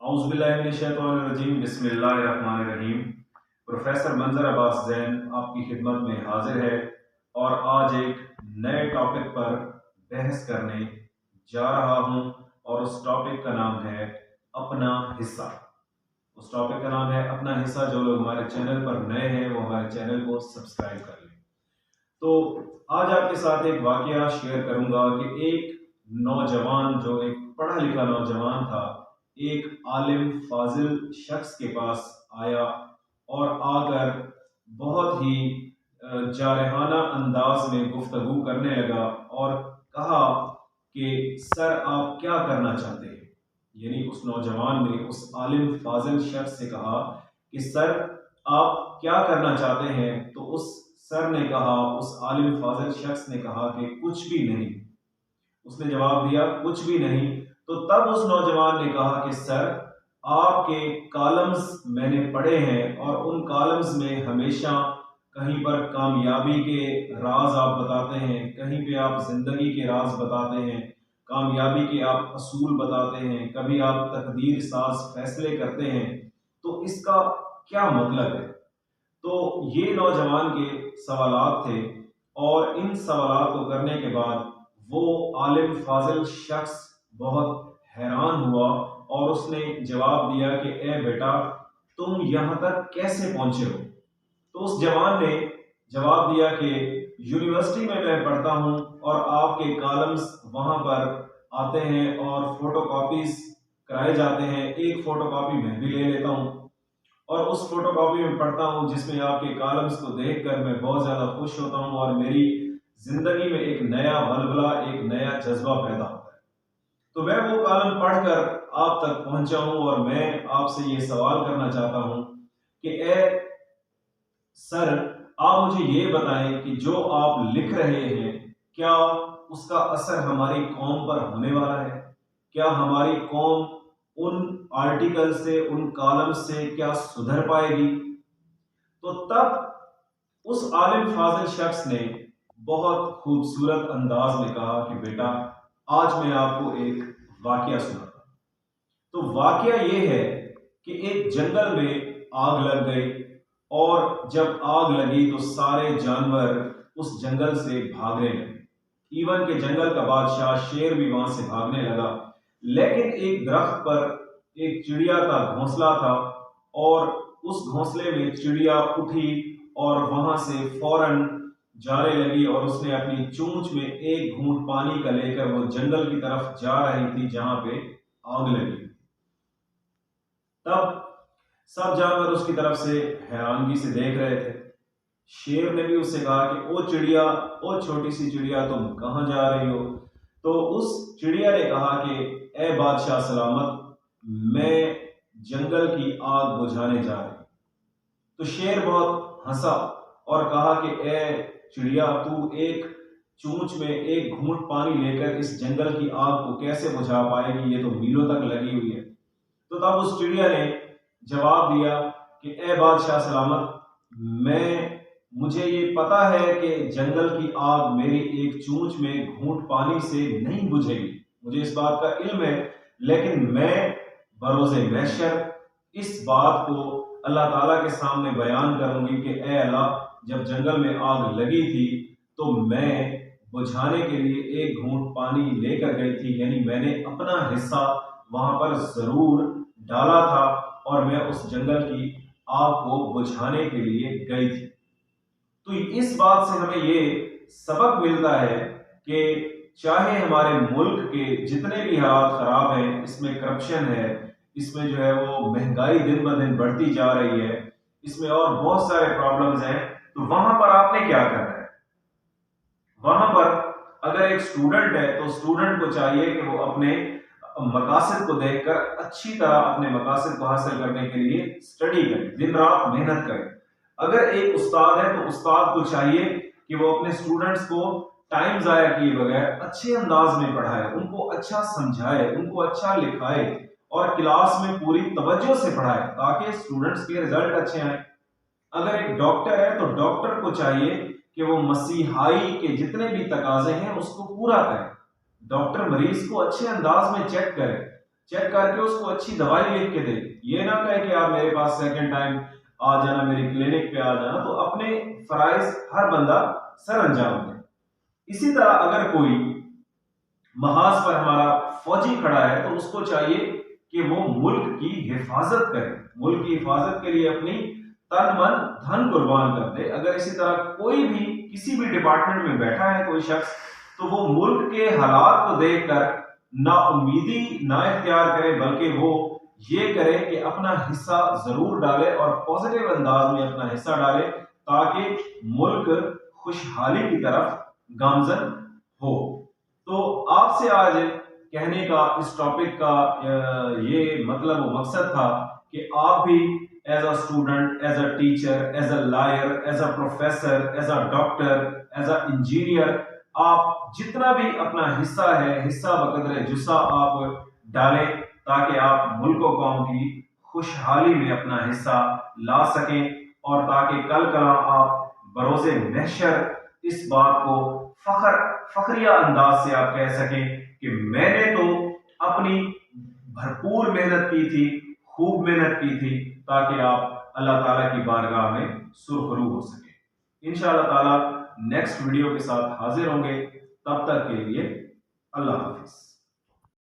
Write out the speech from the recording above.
औज़ुबिल्लाहिमिनश्शैतानिर्रजीम बिस्मिल्लाहिर्रहमानिर्रहीम। प्रोफेसर मंजर अब्बास ज़ैन आपकी खिदमत में हाजिर है और आज एक नए टॉपिक पर बहस करने जा रहा हूं और उस टॉपिक का नाम है अपना हिस्सा। उस टॉपिक का नाम है अपना हिस्सा। जो लोग हमारे चैनल पर नए हैं वो हमारे चैनल को सब्सक्राइब कर लें। तो आज आपके साथ एक वाकया शेयर करूंगा कि एक नौजवान, जो एक पढ़ा लिखा नौजवान था, एक आलिम फाजिल शख्स के पास आया और आकर बहुत ही जारहाना अंदाज में गुफ्तगू करने लगा और कहा कि सर आप क्या करना चाहते हैं। यानी उस नौजवान ने उस आलिम फाजिल शख्स से कहा कि सर आप क्या करना चाहते हैं। तो उस सर ने कहा, उस आलिम फाजिल शख्स ने कहा कि कुछ भी नहीं। उसने जवाब दिया कुछ भी नहीं। तो तब उस नौजवान ने कहा कि सर आपके कॉलम्स मैंने पढ़े हैं और उन कॉलम्स में हमेशा कहीं पर कामयाबी के राज आप बताते हैं, कहीं पे आप जिंदगी के राज बताते हैं, कामयाबी के आप असूल बताते हैं, कभी आप तकदीर साज फैसले करते हैं। तो इसका क्या मतलब है। तो ये नौजवान के सवालात थे और इन सवालात को करने के बाद वो आलिम फाजिल शख्स बहुत हैरान हुआ और उसने जवाब दिया कि ए बेटा तुम यहाँ तक कैसे पहुंचे हो। तो उस जवान ने जवाब दिया कि यूनिवर्सिटी में मैं पढ़ता हूँ और आपके कॉलम्स वहां पर आते हैं और फोटोकॉपीज कराए जाते हैं। एक फोटोकॉपी मैं भी ले लेता हूँ और उस फोटोकॉपी में पढ़ता हूँ जिसमें आपके कॉलम्स को देखकर मैं बहुत ज़्यादा खुश होता हूँ और मेरी जिंदगी में एक नया वलवला, एक नया जज्बा पैदा होता है। तो मैं वो कॉलम पढ़कर आप तक पहुंचा हूँ और मैं आपसे ये सवाल करना चाहता हूँ कि ए सर आप मुझे ये बताएं कि जो आप लिख रहे हैं क्या उसका असर हमारी कौम पर होने वाला है। क्या हमारी कौम उन आर्टिकल से, उन कॉलम से क्या सुधर पाएगी। तो तब उस आलिम फाजिल शख्स ने बहुत खूबसूरत अंदाज में कहा कि बेटा आज मैं आपको एक वाकया सुनाता हूं। तो वाकया ये है कि एक जंगल में आग लग गई और जब आग लगी तो सारे जानवर उस जंगल से भागने लगे। इवन के जंगल का बादशाह शेर भी वहां से भागने लगा। लेकिन एक दरख्त पर एक चिड़िया का घोंसला था और उस घोंसले में चिड़िया उठी और वहां से फौरन जाने लगी और उसने अपनी चोंच में एक घूंट पानी का लेकर वो जंगल की तरफ जा रही थी जहां पे आग लगी। तब सब जानवर उसकी तरफ से हैरानगी से देख रहे थे। शेर ने भी उससे कहा कि ओ चिड़िया, ओ छोटी सी चिड़िया, तुम कहां जा रही हो। तो उस चिड़िया ने कहा कि ए बादशाह सलामत, मैं जंगल की आग बुझाने जा रही। तो शेर बहुत हंसा और कहा कि ए चिड़िया, तू एक चूंच में एक घूंट पानी लेकर इस जंगल की आग को कैसे बुझा पाएगी, ये तो मीलों तक लगी हुई है। तो तब उस चिड़िया ने जवाब दिया कि ए बादशाह सलामत, मुझे ये पता है कि जंगल की आग मेरी एक चूंच में घूंट पानी से नहीं बुझेगी, मुझे इस बात का इल्म है। लेकिन मैं बरोज़े महशर इस बात को अल्लाह ताला के सामने बयान करूंगी कि ए अल्लाह, जब जंगल में आग लगी थी तो मैं बुझाने के लिए एक घूंट पानी लेकर गई थी। यानी मैंने अपना हिस्सा वहां पर जरूर डाला था और मैं उस जंगल की आग को बुझाने के लिए गई थी। तो इस बात से हमें ये सबक मिलता है कि चाहे हमारे मुल्क के जितने भी हालात खराब हैं, इसमें करप्शन है, इसमें जो है वो महंगाई दिन ब दिन बढ़ती जा रही है, इसमें और बहुत सारे प्रॉब्लम्स हैं। तो वहां पर आपने क्या करना है। वहां पर अगर एक स्टूडेंट है तो स्टूडेंट को चाहिए कि वो अपने मकासद को देखकर अच्छी तरह अपने मकासद को हासिल करने के लिए स्टडी करे, दिन रात मेहनत करे। अगर एक उस्ताद है तो उस्ताद को चाहिए कि वो अपने स्टूडेंट्स को टाइम जाया किए बगैर अच्छे अंदाज में पढ़ाए, उनको अच्छा समझाए, उनको अच्छा लिखाए और क्लास में पूरी तवज्जो से पढ़ाए ताकि स्टूडेंट्स के रिजल्ट अच्छे आए। अगर एक डॉक्टर है तो डॉक्टर को चाहिए कि वो मसीहाई के जितने भी तकाजे हैं उसको पूरा करे। डॉक्टर मरीज को अच्छे अंदाज में चेक करे। चेक करके उसको अच्छी दवाई लिख के दे। ये ना कहे कि आप मेरे पास सेकंड टाइम आ जाना, मेरी क्लिनिक पे आ जाना। तो अपने फराइज हर बंदा सर अंजाम दे। इसी तरह अगर कोई महाज पर हमारा फौजी खड़ा है तो उसको चाहिए कि वो मुल्क की हिफाजत करे, मुल्क की हिफाजत के लिए अपनी तन मन धन कुर्बान कर दे। अगर इसी तरह कोई भी किसी भी डिपार्टमेंट में बैठा है कोई शख्स, तो वो मुल्क के हालात को देखकर ना उम्मीदी ना इख्तियार करे, बल्कि वो ये करे कि अपना हिस्सा जरूर डाले और पॉजिटिव अंदाज में अपना हिस्सा डाले, ताकि मुल्क खुशहाली की तरफ गामजन हो। तो आपसे आज कहने का इस टॉपिक का ये मतलब व मकसद था कि आप भी as a student, as a teacher, as a lawyer, as a professor, as a doctor, as a engineer, आप जितना भी अपना हिस्सा है, हिस्सा बकदरे जुस्सा आप डालें, ताकि आप मुल्क व कौम की खुशहाली में अपना हिस्सा ला सकें, और ताकि कल कला आप बरोज़े महशर इस बात को फखरिया अंदाज से आप कह सकें कि मैंने तो अपनी भरपूर मेहनत की थी, खूब मेहनत की थी, ताकि आप अल्लाह ताला की बारगाह में सुरखरू हो सके। इंशाअल्लाह ताला नेक्स्ट वीडियो के साथ हाजिर होंगे। तब तक के लिए अल्लाह हाफिज।